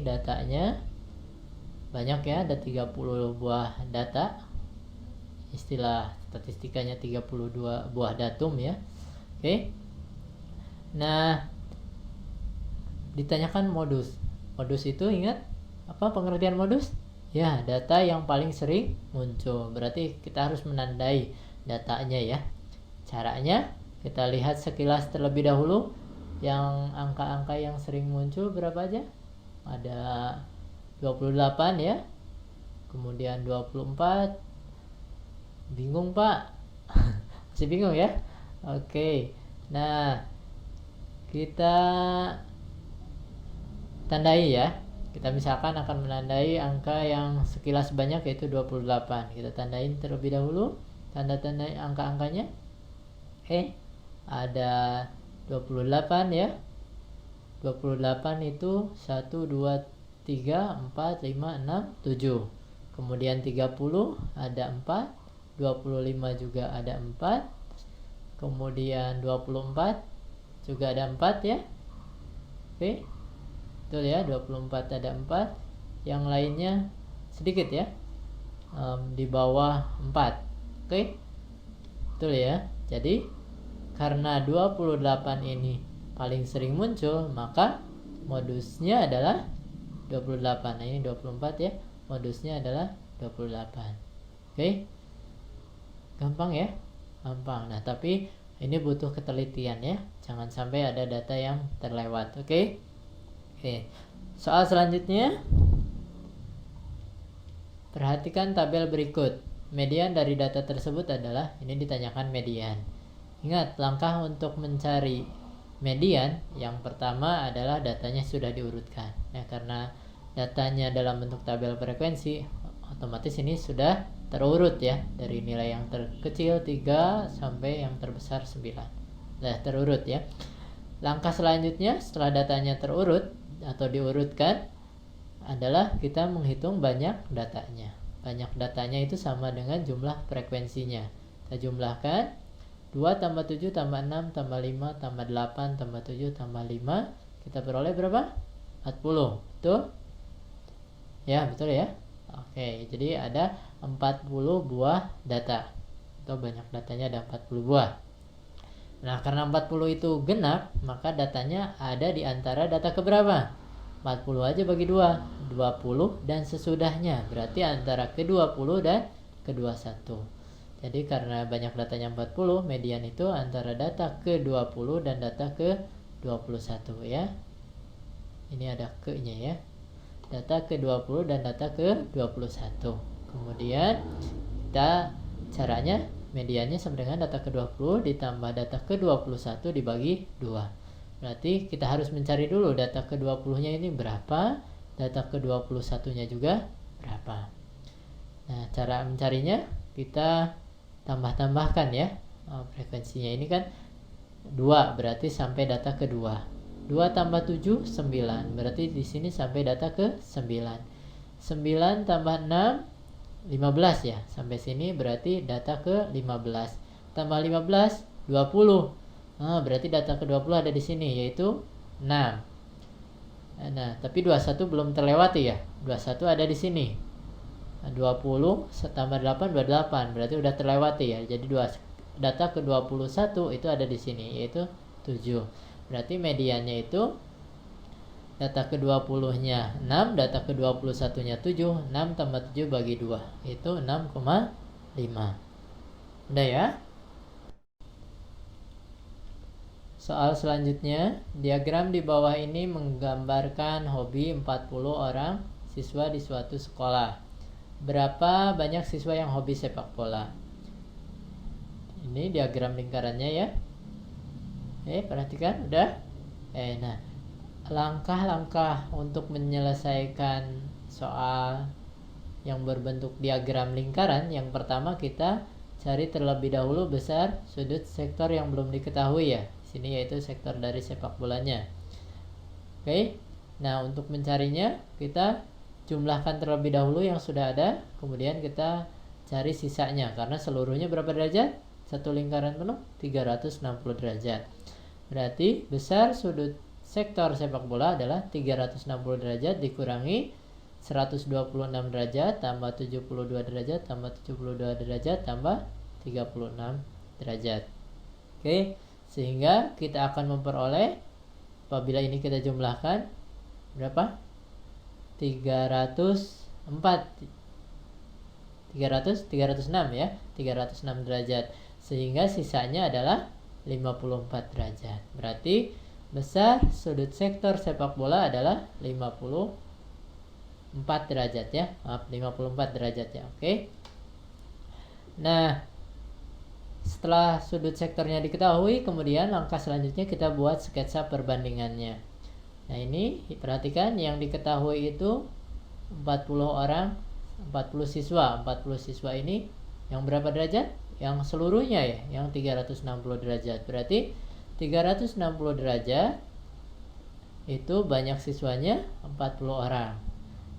datanya banyak ya, ada 30 buah data. Istilah statistikanya 32 buah datum ya. Oke. Nah, ditanyakan modus. Modus itu ingat apa pengertian modus? Ya, data yang paling sering muncul. Berarti kita harus menandai datanya ya. Caranya kita lihat sekilas terlebih dahulu yang angka-angka yang sering muncul berapa aja? Ada 28 ya. Kemudian 24. Bingung, Pak? Masih bingung ya? Oke. Nah, kita tandai ya. Kita misalkan akan menandai angka yang sekilas banyak yaitu 28. Kita tandain terlebih dahulu tanda-tanda angka-angkanya. Oke. Ada 28 ya. 28 itu 1 2 3 4 5 6 7. Kemudian 30 ada 4, 25 juga ada 4. Kemudian 24 juga ada 4 ya. Oke. Betul ya, 24 ada 4. Yang lainnya sedikit ya, di bawah 4. Oke. Betul ya. Jadi karena 28 ini paling sering muncul, maka modusnya adalah 28. Nah, ini 24 ya. Modusnya adalah 28. Oke. Gampang ya? Gampang. Nah, tapi ini butuh ketelitian ya. Jangan sampai ada data yang terlewat. Oke. Oke. Soal selanjutnya. Perhatikan tabel berikut. Median dari data tersebut adalah, ini ditanyakan median. Ingat, langkah untuk mencari median yang pertama adalah datanya sudah diurutkan. Nah, karena datanya dalam bentuk tabel frekuensi, otomatis ini sudah terurut ya, dari nilai yang terkecil 3 sampai yang terbesar 9. Nah, terurut ya. Langkah selanjutnya setelah datanya terurut atau diurutkan adalah kita menghitung banyak datanya. Banyak datanya itu sama dengan jumlah frekuensinya. Kita jumlahkan 2 tambah 7 tambah 6 tambah 5 tambah 8 tambah 7 tambah 5. Kita peroleh berapa? 40. Betul? Ya, betul ya. Oke, jadi ada 40 buah data. Atau banyak datanya ada 40 buah. Nah, karena 40 itu genap, maka datanya ada di antara data keberapa? 40 aja bagi 2. 20 dan sesudahnya. Berarti antara ke-20 dan ke-21. Jadi karena banyak datanya 40, median itu antara data ke-20 dan data ke-21 ya. Ini ada ke-nya ya. Data ke-20 dan data ke-21. Kemudian kita caranya mediannya sama dengan data ke-20 ditambah data ke-21 dibagi 2. Berarti kita harus mencari dulu data ke-20-nya ini berapa, data ke-21-nya juga berapa. Nah, cara mencarinya kita tambah-tambahkan ya. Frekuensinya ini kan 2, berarti sampai data ke-2. 2 tambah 7, 9. Berarti di sini sampai data ke-9. 9 tambah 6, 15 ya. Sampai sini berarti data ke-15. Tambah 15, 20. Berarti data ke-20 ada di sini, yaitu 6. Nah, tapi 21 belum terlewati ya. 21 ada di sini. 20 tambah 8, 28. Berarti udah terlewati ya. Jadi data ke-21 itu ada di sini, yaitu 7. Berarti mediannya itu data ke-20-nya 6, data ke-21-nya 7. 6 tambah 7 bagi 2, itu 6,5. Udah ya? Soal selanjutnya, diagram di bawah ini menggambarkan hobi 40 orang siswa di suatu sekolah. Berapa banyak siswa yang hobi sepak bola? Ini diagram lingkarannya ya. Perhatikan, udah? Nah, langkah-langkah untuk menyelesaikan soal yang berbentuk diagram lingkaran, yang pertama kita cari terlebih dahulu besar sudut sektor yang belum diketahui ya. Sini yaitu sektor dari sepak bolanya. Oke. Nah, untuk mencarinya kita jumlahkan terlebih dahulu yang sudah ada, kemudian kita cari sisanya karena seluruhnya berapa derajat? Satu lingkaran penuh 360 derajat. Berarti besar sudut sektor sepak bola adalah 360 derajat dikurangi 126 derajat tambah 72 derajat tambah 72 derajat tambah 36 derajat. Oke, sehingga kita akan memperoleh apabila ini kita jumlahkan berapa? 306 ya, 306 derajat. Sehingga sisanya adalah 54 derajat. Berarti besar sudut sektor sepak bola adalah 54 derajat ya. Maaf, 54 derajat ya. Oke. Nah, setelah sudut sektornya diketahui, kemudian langkah selanjutnya kita buat sketsa perbandingannya. Nah, ini perhatikan yang diketahui itu 40 orang, 40 siswa. 40 siswa ini yang berapa derajat? Yang seluruhnya ya, yang 360 derajat. Berarti 360 derajat itu banyak siswanya 40 orang.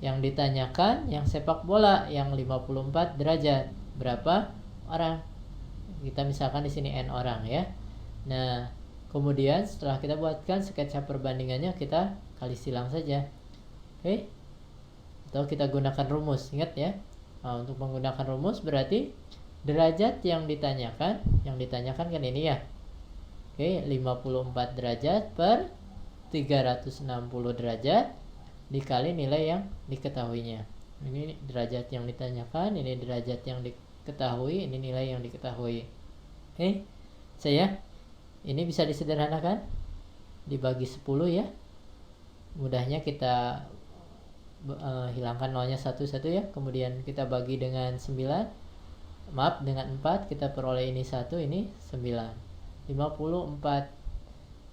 Yang ditanyakan yang sepak bola yang 54 derajat. Berapa orang? Kita misalkan di sini N orang ya. Nah, kemudian setelah kita buatkan sketsa perbandingannya, kita kali silang saja. Oke. Atau kita gunakan rumus, ingat ya. Nah, untuk menggunakan rumus berarti derajat yang ditanyakan kan ini ya. Oke, 54 derajat per 360 derajat dikali nilai yang diketahuinya. Ini derajat yang ditanyakan, ini derajat yang diketahui, ini nilai yang diketahui. Oke. Ini bisa disederhanakan dibagi 10 ya. Mudahnya kita hilangkan nolnya satu-satu ya. Kemudian kita bagi dengan 9. Maaf, dengan 4 kita peroleh ini 1, ini 9. 54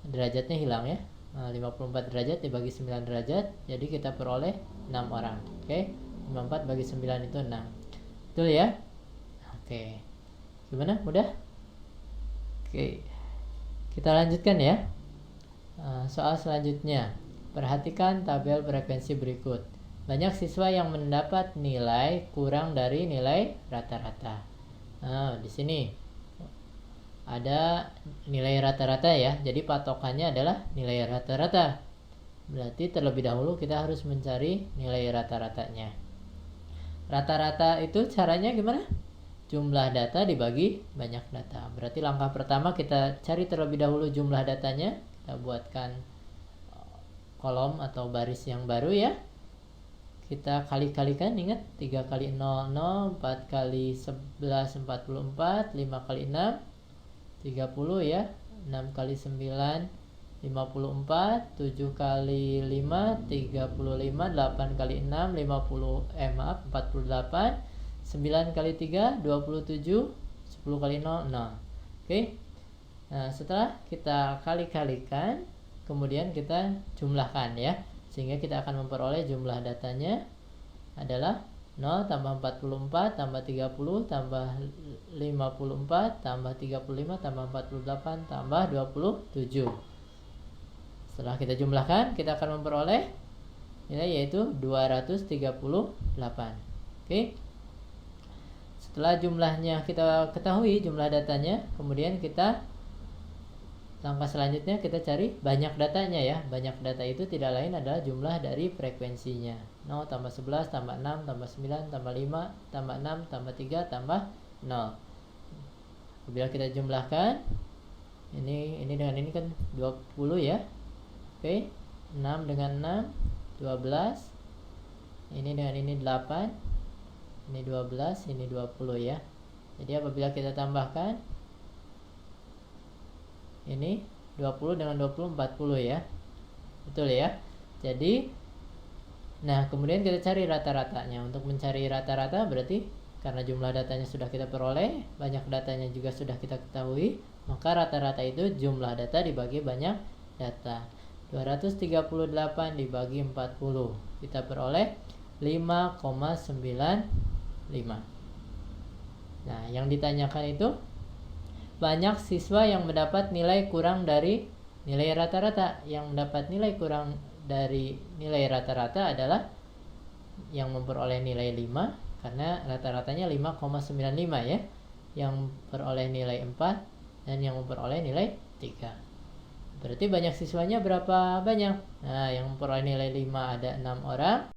derajatnya hilang ya. 54 derajat dibagi 9 derajat, jadi kita peroleh 6 orang. Oke. 54 bagi 9 itu 6. Betul ya? Oke. Gimana? Mudah? Oke. Kita lanjutkan ya. Soal selanjutnya. Perhatikan tabel frekuensi berikut. Banyak siswa yang mendapat nilai kurang dari nilai rata-rata. Nah, di sini ada nilai rata-rata ya. Jadi patokannya adalah nilai rata-rata. Berarti terlebih dahulu kita harus mencari nilai rata-ratanya. Rata-rata itu caranya gimana? Jumlah data dibagi banyak data. Berarti langkah pertama kita cari terlebih dahulu jumlah datanya. Kita buatkan kolom atau baris yang baru ya. Kita kali-kalikan, ingat 3 kali 0, 0, 4 kali 11, 44, 5 kali 6, 30 ya, 6 kali 9, 54, 7 kali 5, 35, 8 kali 6, 48, 9 kali 3, 27, 10 kali 0, 0. Oke. Nah, setelah kita kali-kalikan, kemudian kita jumlahkan ya. Sehingga kita akan memperoleh jumlah datanya adalah 0 tambah 44 tambah 30 tambah 54 tambah 35 tambah 48 tambah 27. Setelah kita jumlahkan, kita akan memperoleh nilai yaitu 238. Oke. Setelah jumlahnya kita ketahui, jumlah datanya, kemudian kita langkah selanjutnya kita cari banyak datanya ya. Banyak data itu tidak lain adalah jumlah dari frekuensinya. 0 tambah 11 tambah 6 tambah 9 tambah 5 tambah 6 tambah 3 tambah 0. Apabila kita jumlahkan ini dengan ini kan 20 ya. Oke. 6 dengan 6 12. Ini dengan ini 8. Ini 12, ini 20 ya. Jadi apabila kita tambahkan ini 20 dengan 20 40 ya. Betul ya. Jadi nah, kemudian kita cari rata-ratanya. Untuk mencari rata-rata berarti karena jumlah datanya sudah kita peroleh, banyak datanya juga sudah kita ketahui, maka rata-rata itu jumlah data dibagi banyak data. 238 dibagi 40. Kita peroleh 5,95. Nah, yang ditanyakan itu banyak siswa yang mendapat nilai kurang dari nilai rata-rata. Yang mendapat nilai kurang dari nilai rata-rata adalah yang memperoleh nilai 5, karena rata-ratanya 5,95 ya. Yang memperoleh nilai 4 dan yang memperoleh nilai 3. Berarti banyak siswanya berapa banyak? Nah, yang memperoleh nilai 5 ada 6 orang.